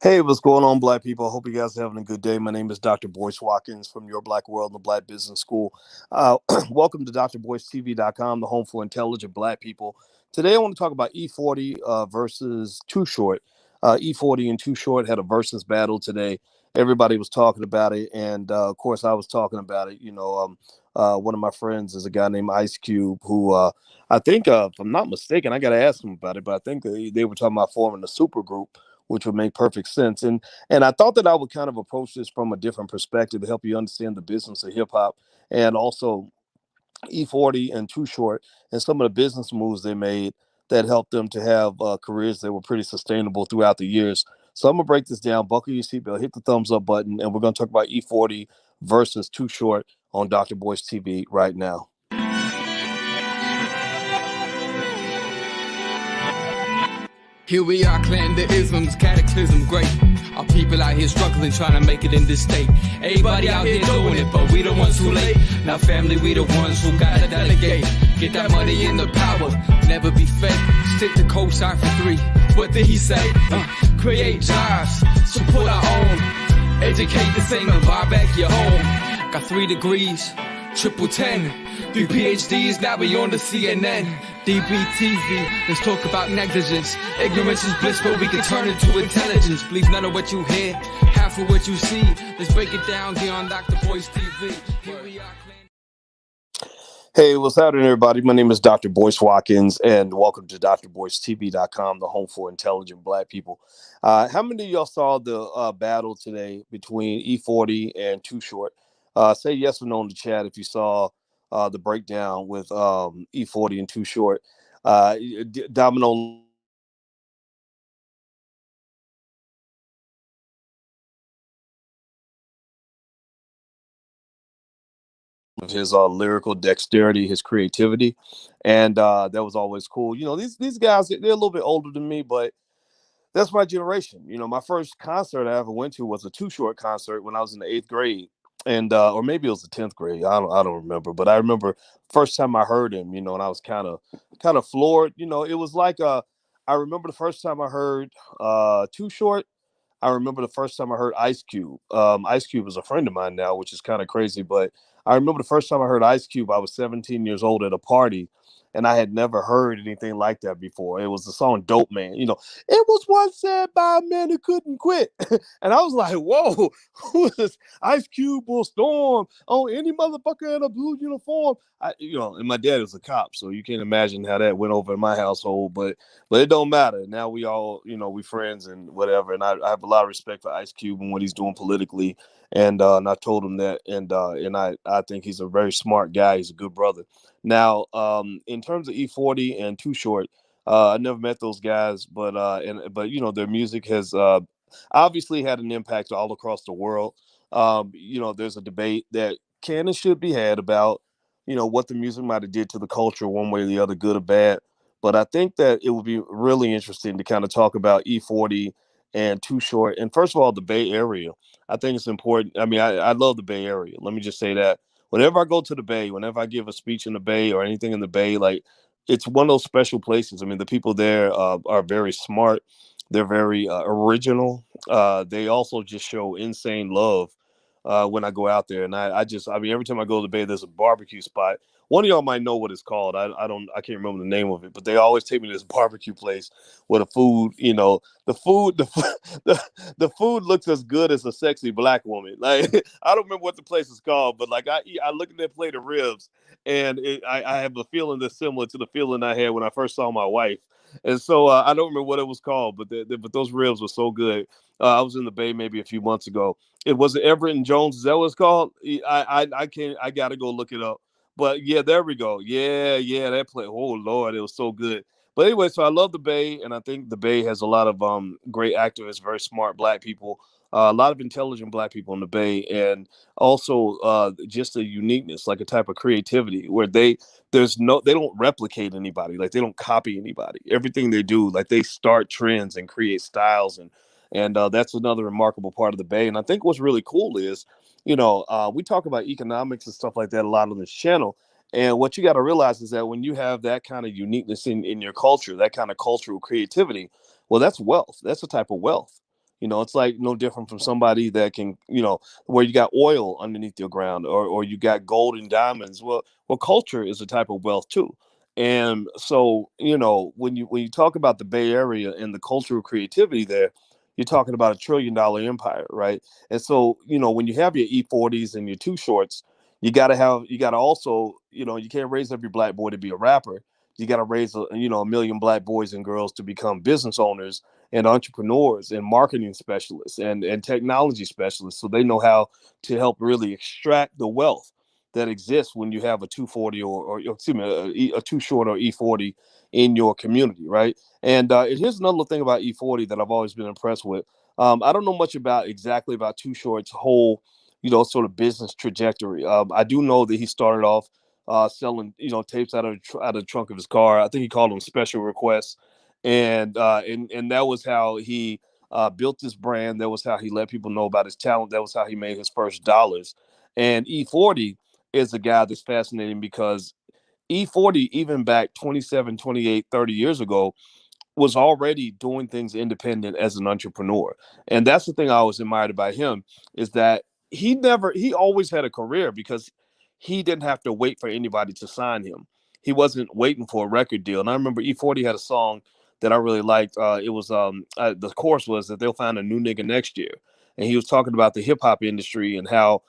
Hey, what's going on, Black people? I hope you guys are having a good day. My name is Dr. Boyce Watkins from Your Black World and the Black Business School. Welcome to drboycetv.com, the home for intelligent Black people. Today, I want to talk about E-40 versus Too Short. E-40 and Too Short had a versus battle today. Everybody was talking about it, and of course, I was talking about it. One of my friends is a guy named Ice Cube, who I think, if I'm not mistaken, I got to ask him about it, but I think they were talking about forming a super group, which would make perfect sense. And I thought that I would kind of approach this from a different perspective to help you understand the business of hip hop, and also E-40 and Too Short and some of the business moves they made that helped them to have careers that were pretty sustainable throughout the years. So I'm gonna break this down. Buckle your seatbelt, hit the thumbs up button, and we're gonna talk about E-40 versus Too Short on Dr. Boyce TV right now. Here we are, clan the isms, cataclysm, great. Our people out here struggling, trying to make it in this state. Everybody out here doing it, but we the ones who late. Now family, we the ones who gotta delegate. Get that money in the power, never be fake. Stick to co-sign for 3. What did he say? Create jobs, support our own. Educate the same and buy back your home. Got 3 degrees, triple 10. 3 PhDs, now we on the CNN. DBTV, let's talk about negligence. Ignorance is bliss, but we can turn it to intelligence. Believe none of what you hear, half of what you see. Let's break it down here on Dr. Boyce TV. Here we are. Hey, what's happening, everybody? My name is Dr. Boyce Watkins, and welcome to drboycetv.com, the home for intelligent Black people. How many of y'all saw the battle today between E-40 and Too Short? Say yes or no in the chat if you saw the breakdown with E-40 and Too Short. Domino of his lyrical dexterity, his creativity, and that was always cool. These guys, they're a little bit older than me, but that's my generation. My first concert I ever went to was a Too Short concert when I was in the 8th grade, and or maybe it was the 10th grade. I don't remember, but I remember first time I heard him. And I was kind of floored. It was like I remember the first time I heard Too Short. I remember the first time I heard Ice Cube. Ice Cube is a friend of mine now, which is kind of crazy. But I remember the first time I heard Ice Cube, I was 17 years old at a party, and I had never heard anything like that before. It was the song "Dope Man." It was once said by a man who couldn't quit, and I was like, "Whoa, who is this? Ice Cube will storm on any motherfucker in a blue uniform." And my dad is a cop, so you can't imagine how that went over in my household. But it don't matter. Now we all, we friends and whatever. And I have a lot of respect for Ice Cube and what he's doing politically. And I told him that. And I think he's a very smart guy. He's a good brother. Now, in terms of E-40 and Too Short, I never met those guys, but their music has obviously had an impact all across the world. There's a debate that can and should be had about what the music might have did to the culture one way or the other, good or bad. But I think that it would be really interesting to kind of talk about E-40 and Too Short. And first of all, the Bay Area. I think it's important. I mean, I love the Bay Area. Let me just say that. Whenever I go to the Bay, whenever I give a speech in the Bay or anything in the Bay, like it's one of those special places. I mean, the people there are very smart. They're very original. They also just show insane love when I go out there. And I mean, every time I go to the Bay, there's a barbecue spot. One of y'all might know what it's called. I can't remember the name of it, but they always take me to this barbecue place where the food, the food looks as good as a sexy Black woman. Like I don't remember what the place is called, but like I look at that plate of ribs, and I have a feeling that's similar to the feeling I had when I first saw my wife. And so I don't remember what it was called, but those ribs were so good. I was in the Bay maybe a few months ago. It was Everett and Jones. Is that what it's called? I can't. I gotta go look it up. But yeah, there we go. Yeah, that play. Oh Lord, it was so good. But anyway, so I love the Bay, and I think the Bay has a lot of great activists, very smart Black people, a lot of intelligent Black people in the Bay, and also just a uniqueness, like a type of creativity where they don't replicate anybody, like they don't copy anybody. Everything they do, like they start trends and create styles, and that's another remarkable part of the Bay. And I think what's really cool is, we talk about economics and stuff like that a lot on this channel. And what you got to realize is that when you have that kind of uniqueness in your culture, that kind of cultural creativity, well, that's wealth. That's a type of wealth. It's like no different from somebody that can, where you got oil underneath your ground, or you got gold and diamonds. Well, culture is a type of wealth too. And so, when you talk about the Bay Area and the cultural creativity there, you're talking about $1 trillion empire, right? And so, when you have your E-40s and your Too Shorts, you got to also, you can't raise every black boy to be a rapper. You got to raise a million black boys and girls to become business owners and entrepreneurs and marketing specialists and technology specialists, so they know how to help really extract the wealth that exists when you have a 240, or excuse me, a Too Short or E-40 in your community, right? And here's another thing about E-40 that I've always been impressed with. I don't know much about Too Short's whole, sort of business trajectory. I do know that he started off selling, tapes out of the trunk of his car. I think he called them special requests, and that was how he built this brand. That was how he let people know about his talent. That was how he made his first dollars. And E-40 is a guy that's fascinating because E-40, even back 27, 28, 30 years ago, was already doing things independent as an entrepreneur. And that's the thing I always admired about him, is that he always had a career because he didn't have to wait for anybody to sign him. He wasn't waiting for a record deal. And I remember E-40 had a song that I really liked. It was the chorus was that they'll find a new nigga next year. And he was talking about the hip hop industry and how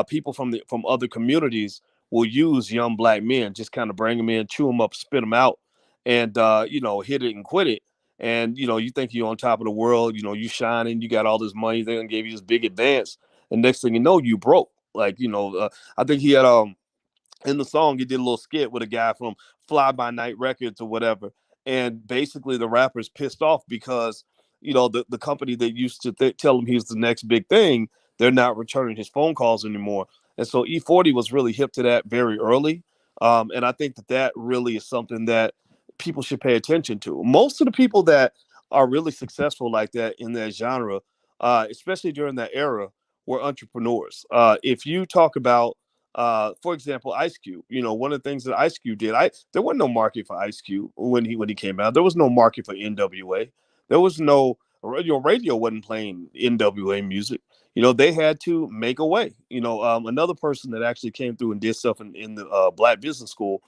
people from other communities will use young black men, just kind of bring them in, chew them up, spit them out, and hit it and quit it. And you think you're on top of the world, you shining, you got all this money, they're gonna give you this big advance, and next thing you know, you broke. Like, I think he had in the song, he did a little skit with a guy from Fly By Night Records or whatever. And basically, the rapper's pissed off because, the company that used to tell him he was the next big thing, they're not returning his phone calls anymore. And so E-40 was really hip to that very early. And I think that really is something that people should pay attention to. Most of the people that are really successful like that in that genre, especially during that era, were entrepreneurs. If you talk about for example, Ice Cube. One of the things that Ice Cube did, there was no market for Ice Cube when he came out. There was no market for NWA. There was no radio wasn't playing NWA music. They had to make a way. Another person that actually came through and did stuff in the Black Business School,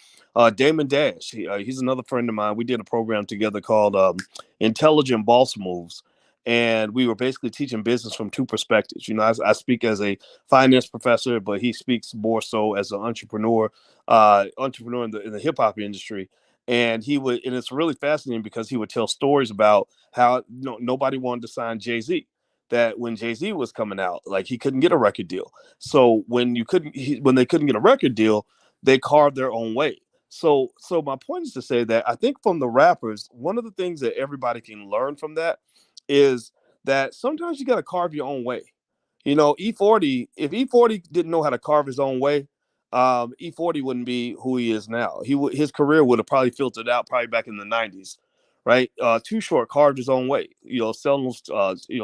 Damon Dash. He's another friend of mine. We did a program together called Intelligent Boss Moves. And we were basically teaching business from two perspectives. I speak as a finance professor, but he speaks more so as an entrepreneur in the hip hop industry. And it's really fascinating because he would tell stories about how nobody wanted to sign Jay-Z. That when Jay-Z was coming out, like, he couldn't get a record deal. So when they couldn't get a record deal, they carved their own way. So my point is to say that I think from the rappers, one of the things that everybody can learn from that is that sometimes you got to carve your own way. E-40, if E-40 didn't know how to carve his own way, E-40 wouldn't be who he is now. His career would have probably filtered out probably back in the 90s, right? Too Short carved his own way, selling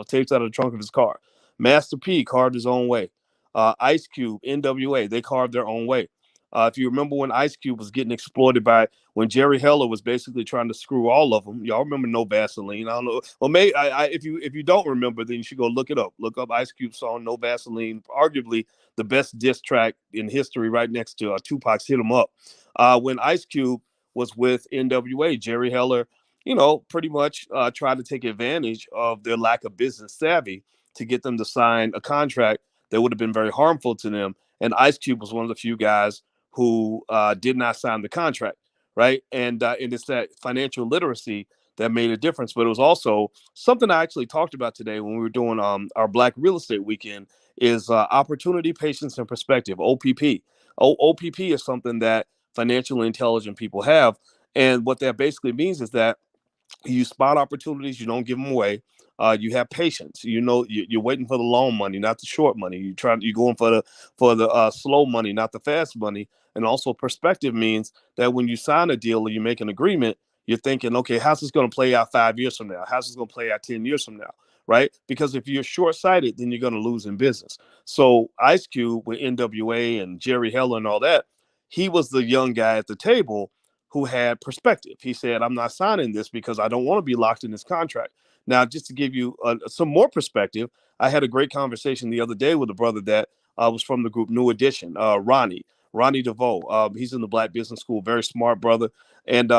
tapes out of the trunk of his car. Master P carved his own way. Ice Cube, NWA, they carved their own way. If you remember when Ice Cube was getting exploited when Jerry Heller was basically trying to screw all of them. Y'all remember No Vaseline? I don't know. Well, maybe if you don't remember, then you should go look it up. Look up Ice Cube's song No Vaseline, arguably the best diss track in history, right next to Tupac's Hit 'Em Up. When Ice Cube was with NWA, Jerry Heller, pretty much tried to take advantage of their lack of business savvy to get them to sign a contract that would have been very harmful to them. And Ice Cube was one of the few guys who did not sign the contract, right? And it's that financial literacy that made a difference. But it was also something I actually talked about today when we were doing our Black Real Estate Weekend is opportunity, patience, and perspective, OPP. OPP is something that financially intelligent people have. And what that basically means is that you spot opportunities, you don't give them away. You have patience. You're waiting for the long money, not the short money. You're going for the slow money, not the fast money. And also, perspective means that when you sign a deal or you make an agreement, you're thinking, okay, how's this going to play out 5 years from now? How's this going to play out 10 years from now? Right? Because if you're short-sighted, then you're going to lose in business. So Ice Cube with NWA and Jerry Heller and all that, he was the young guy at the table who had perspective. He said, I'm not signing this because I don't want to be locked in this contract. Now, just to give you some more perspective, I had a great conversation the other day with a brother that was from the group New Edition, Ronnie DeVoe. He's in the Black Business School, very smart brother. And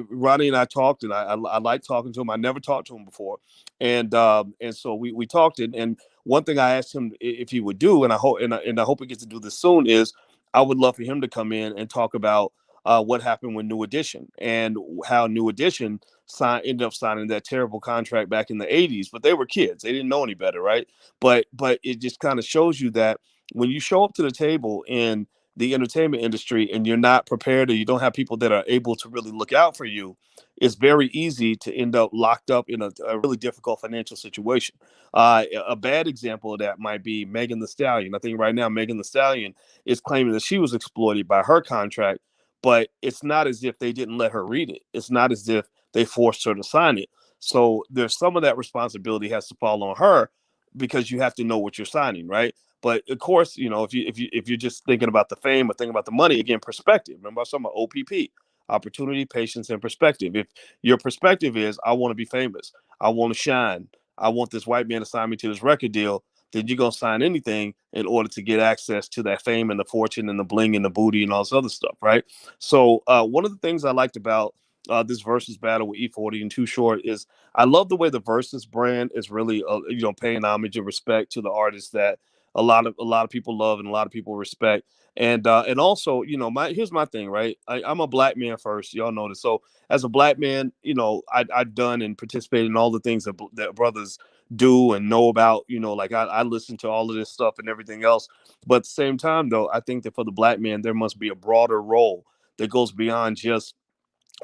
Ronnie and I talked, and I like talking to him. I never talked to him before, and so we talked, and one thing I asked him if he would do, and I hope he gets to do this soon, is I would love for him to come in and talk about what happened with New Edition and how New Edition ended up signing that terrible contract back in the 80s. But they were kids; they didn't know any better, right? But it just kind of shows you that when you show up to the table in the entertainment industry and you're not prepared, or you don't have people that are able to really look out for you, it's very easy to end up locked up in a really difficult financial situation. A bad example of that might be Megan the Stallion. I think right now Megan the Stallion is claiming that she was exploited by her contract, but it's not as if they didn't let her read it. It's not as if they forced her to sign it. So there's some of that responsibility has to fall on her, because you have to know what you're signing, right? But of course, if you're just thinking about the fame or thinking about the money, again, perspective. Remember, I was talking about OPP, opportunity, patience, and perspective. If your perspective is, I want to be famous, I want to shine, I want this white man to sign me to this record deal, then you're gonna sign anything in order to get access to that fame and the fortune and the bling and the booty and all this other stuff, right? So one of the things I liked about this versus battle with E-40 and Too Short is I love the way the versus brand is really paying homage and respect to the artists that a lot of people love and a lot of people respect. And also, my here's my thing, right? I'm a black man first, y'all know this. So as a black man, I've done and participated in all the things that brothers do and know about. Like I listen to all of this stuff and everything else. But at the same time, though, I think that for the black man, there must be a broader role that goes beyond just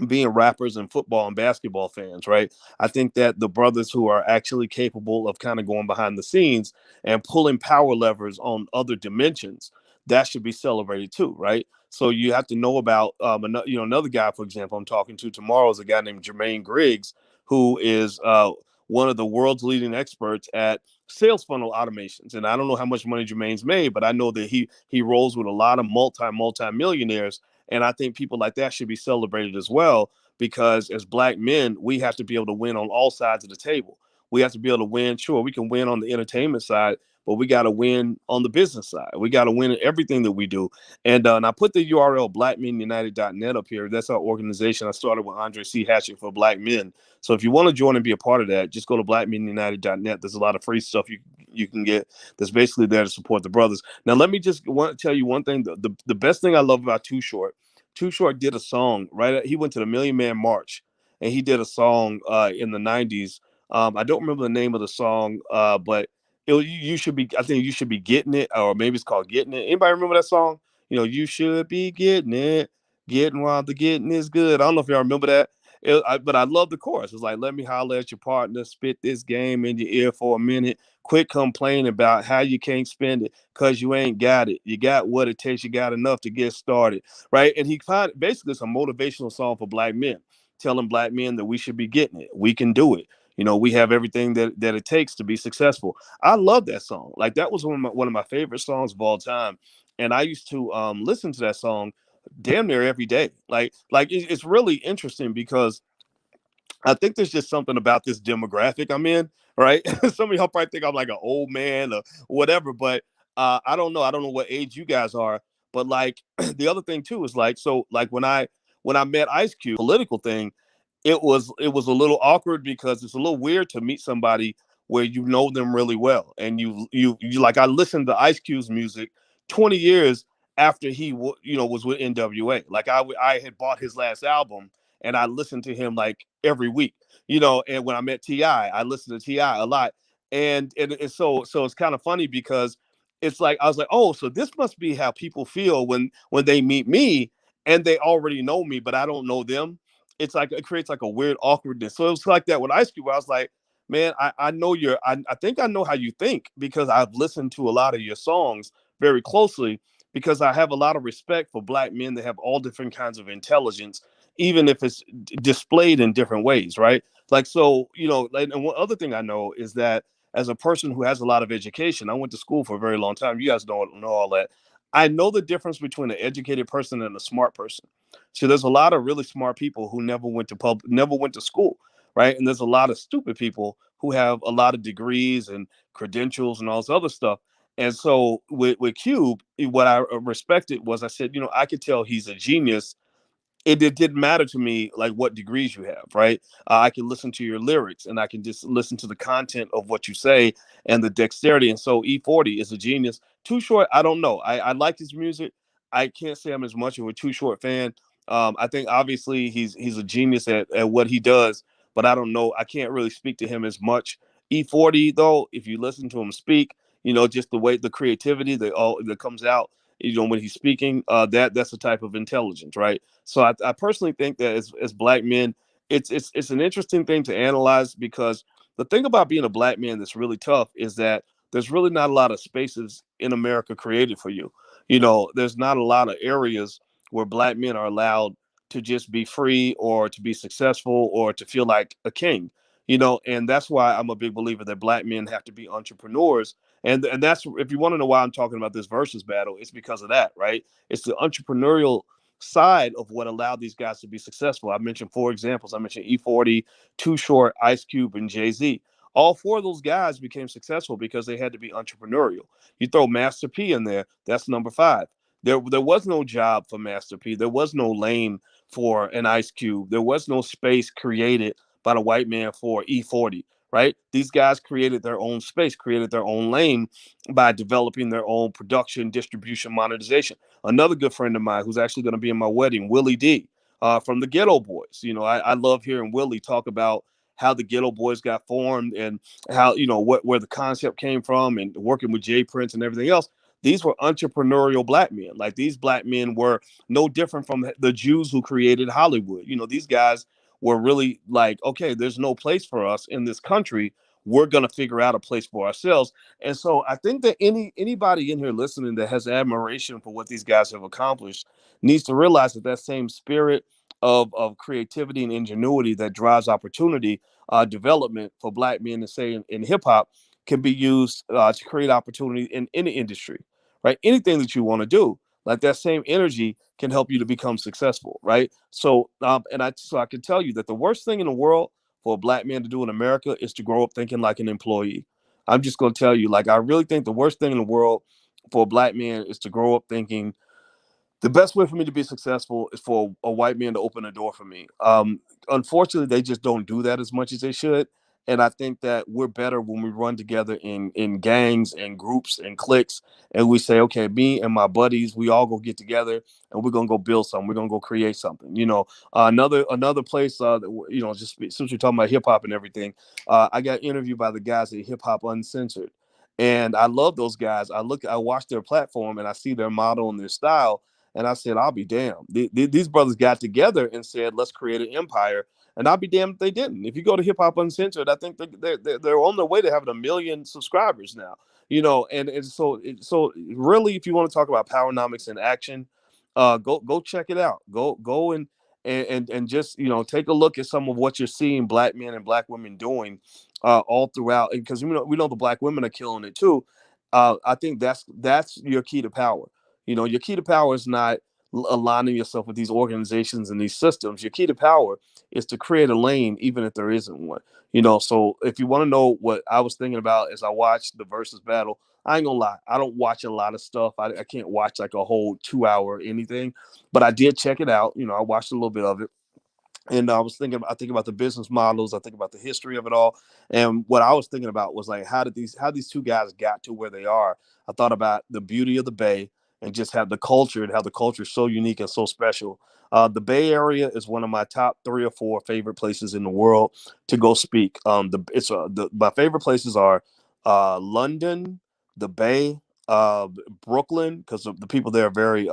being rappers and football and basketball fans, right? I think that the brothers who are actually capable of kind of going behind the scenes and pulling power levers on other dimensions, that should be celebrated too, right? So you have to know about, another guy, for example, I'm talking to tomorrow is a guy named Jermaine Griggs, who is one of the world's leading experts at sales funnel automations. And I don't know how much money Jermaine's made, but I know that he rolls with a lot of multi millionaires, and I think people like that should be celebrated as well, because as black men, we have to be able to win on all sides of the table. We have to be able to win. Sure, we can win on the entertainment side, but we got to win on the business side. We got to win in everything that we do. And I put the URL blackmenunited.net up here. That's our organization. I started with Andre C. Hatchett for Black Men. So if you want to join and be a part of that, just go to blackmenunited.net. There's a lot of free stuff you can get that's basically there to support the brothers. Now, let me just tell you one thing. The best thing I love about Too Short, Too Short did a song, right? He went to the Million Man March, and he did a song in the 90s. I don't remember the name of the song, but you should be, I think you should be getting it, or maybe it's called Getting It. Anybody remember that song? You should be getting it, getting while the getting is good. I don't know if y'all remember that. But I love the chorus. It's like, let me holler at your partner, spit this game in your ear for a minute. Quit complaining about how you can't spend it because you ain't got it. You got what it takes. You got enough to get started, right? And he found basically it's a motivational song for black men, telling black men that we should be getting it. We can do it. We have everything that it takes to be successful. I love that song. Like that was one of my favorite songs of all time, and I used to listen to that song damn near every day. Like it's really interesting because I think there's just something about this demographic I'm in, right? Some of y'all probably think I'm like an old man or whatever, but I don't know. I don't know what age you guys are, but like the other thing too is like, so like when I met Ice Cube, political thing, it was a little awkward because it's a little weird to meet somebody where you know them really well, and you like I listened to Ice Cube's music 20 years after he was with NWA. Like I had bought his last album and I listened to him like every week, and when I met T.I., I listened to T.I. a lot. And so it's kind of funny because it's like I was like, oh, so this must be how people feel when they meet me and they already know me, but I don't know them. It's like it creates like a weird awkwardness. So it was like that with Ice Cube. I was like, man, I know I think I know how you think because I've listened to a lot of your songs very closely, because I have a lot of respect for black men that have all different kinds of intelligence, even if it's displayed in different ways, right? Like, so, like, and one other thing I know is that as a person who has a lot of education, I went to school for a very long time. You guys don't know all that. I know the difference between an educated person and a smart person. So there's a lot of really smart people who never went to school, right? And there's a lot of stupid people who have a lot of degrees and credentials and all this other stuff. And so with Cube, what I respected was I said, I could tell he's a genius. It didn't matter to me like what degrees you have, right? I can listen to your lyrics and I can just listen to the content of what you say and the dexterity. And so E-40 is a genius. Too Short, I don't know. I like his music. I can't say I'm as much of a Too Short fan. I think obviously he's a genius at what he does, but I don't know. I can't really speak to him as much. E-40 though, if you listen to him speak, just the way the creativity that comes out, when he's speaking, that's the type of intelligence, right? So I personally think that as black men, it's an interesting thing to analyze because the thing about being a black man that's really tough is that there's really not a lot of spaces in America created for you. There's not a lot of areas where black men are allowed to just be free or to be successful or to feel like a king. And that's why I'm a big believer that black men have to be entrepreneurs. And that's, if you want to know why I'm talking about this versus battle, it's because of that, right? It's the entrepreneurial side of what allowed these guys to be successful. I mentioned four examples. I mentioned E-40, Too Short, Ice Cube, and Jay-Z. All four of those guys became successful because they had to be entrepreneurial. You throw Master P in there, that's number five. There was no job for Master P. There was no lane for an Ice Cube. There was no space created by the white man for E-40, right? These guys created their own space, created their own lane by developing their own production, distribution, monetization. Another good friend of mine who's actually going to be in my wedding, Willie D, from the Ghetto Boys. I love hearing Willie talk about how the Ghetto Boys got formed and how, where the concept came from and working with Jay Prince and everything else. These were entrepreneurial black men. Like these black men were no different from the Jews who created Hollywood. These guys were really like, okay, there's no place for us in this country. We're going to figure out a place for ourselves. And so I think that anybody in here listening that has admiration for what these guys have accomplished needs to realize that same spirit of creativity and ingenuity that drives opportunity development for black men to say in hip hop can be used to create opportunity in any industry, right? Anything that you want to do, like that same energy can help you to become successful, right? So I can tell you that the worst thing in the world for a black man to do in America is to grow up thinking like an employee. I'm just going to tell you, like, I really think the worst thing in the world for a black man is to grow up thinking the best way for me to be successful is for a white man to open a door for me. Unfortunately, they just don't do that as much as they should. And I think that we're better when we run together in gangs and groups and cliques, and we say, okay, me and my buddies, we all go get together and we're gonna go build something. We're gonna go create something. Another place. Just since we're talking about hip hop and everything, I got interviewed by the guys at Hip Hop Uncensored, and I love those guys. I watch their platform and I see their model and their style, and I said, I'll be damned. These brothers got together and said, let's create an empire. And I'll be damned if they didn't. If you go to Hip Hop Uncensored, I think they're on their way to having 1 million subscribers now. So really, if you want to talk about Powernomics in action, go check it out. Go and just take a look at some of what you're seeing black men and black women doing all throughout. Because we know the black women are killing it too. I think that's your key to power. Your key to power is not aligning yourself with these organizations and these systems. Your key to power is to create a lane, even if there isn't one. So if you want to know what I was thinking about as I watched the versus battle, I ain't gonna lie, I don't watch a lot of stuff. I can't watch like a whole 2 hour anything, but I did check it out. I watched a little bit of it. And I think about the business models. I think about the history of it all. And what I was thinking about was like, how these two guys got to where they are. I thought about the beauty of the Bay and just have the culture and how the culture is so unique and so special. The Bay Area is one of my top 3 or 4 favorite places in the world to go speak. My favorite places are London, the Bay, Brooklyn, because the people there are very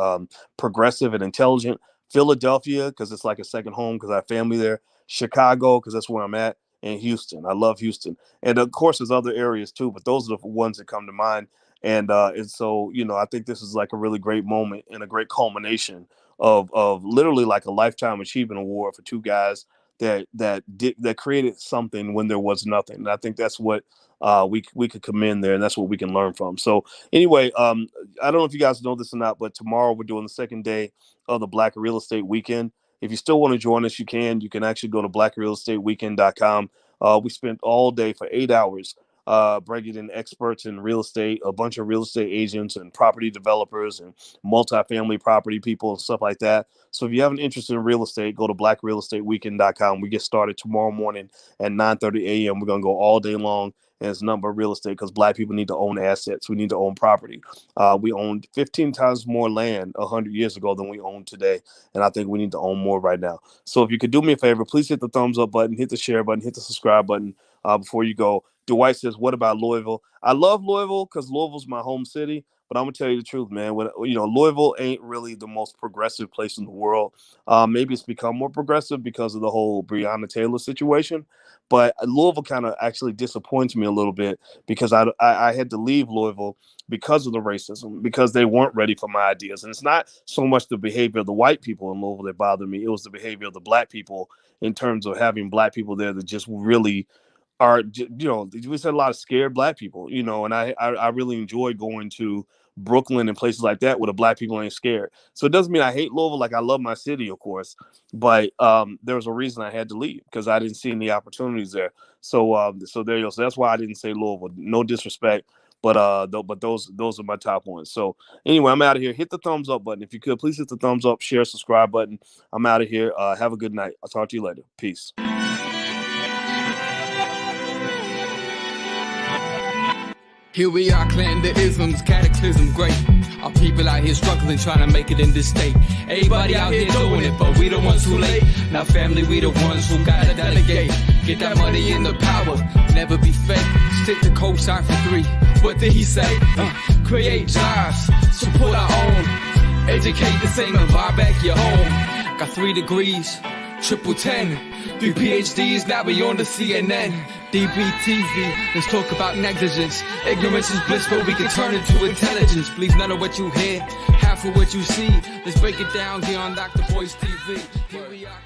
progressive and intelligent. Philadelphia, because it's like a second home because I have family there. Chicago, because that's where I'm at. And Houston. I love Houston. And of course, there's other areas too, but those are the ones that come to mind. And so, I think this is like a really great moment and a great culmination of literally like a lifetime achievement award for two guys that created something when there was nothing. And I think that's what we could commend there, and that's what we can learn from. So anyway, I don't know if you guys know this or not, but tomorrow we're doing the second day of the Black Real Estate Weekend. If you still want to join us, you can. You can actually go to blackrealestateweekend.com. We spent all day for 8 hours bringing in experts in real estate, a bunch of real estate agents and property developers and multifamily property people and stuff like that. So if you have an interest in real estate, go to blackrealestateweekend.com. We get started tomorrow morning at 9:30 a.m. We're going to go all day long. And it's nothing but real estate because Black people need to own assets. We need to own property. We owned 15 times more land 100 years ago than we own today. And I think we need to own more right now. So if you could do me a favor, please hit the thumbs up button, hit the share button, hit the subscribe button before you go. Dwight says, what about Louisville? I love Louisville because Louisville's my home city. But I'm going to tell you the truth, man. Louisville ain't really the most progressive place in the world. Maybe it's become more progressive because of the whole Breonna Taylor situation. But Louisville kind of actually disappoints me a little bit because I had to leave Louisville because of the racism, because they weren't ready for my ideas. And it's not so much the behavior of the white people in Louisville that bothered me. It was the behavior of the Black people in terms of having Black people there that just really we said a lot of scared Black people, and I really enjoyed going to Brooklyn and places like that where the Black people ain't scared. So it doesn't mean I hate Louisville. Like, I love my city, of course, but there was a reason I had to leave because I didn't see any opportunities there. So there you go. So that's why I didn't say Louisville. No disrespect, but those are my top ones. So anyway, I'm out of here. Hit the thumbs up button if you could. Please hit the thumbs up, share, subscribe button. I'm out of here. Have a good night. I'll talk to you later. Peace. Here we are, clan the isms, cataclysm great. Our people out here struggling, trying to make it in this state. Everybody out here doing it, but we the ones who late. Now family, we the ones who gotta delegate. Get that money in the power, never be fake. Stick to co-sign for 3. What did he say? Create jobs, support our own. Educate the same and buy back your home. Got 3 degrees, triple 10. 3 PhDs, now we on the CNN. DBTV, let's talk about negligence. Ignorance is bliss, but we can turn it to intelligence. Believe none of what you hear, half of what you see. Let's break it down here on Dr Boyce TV. Here we are.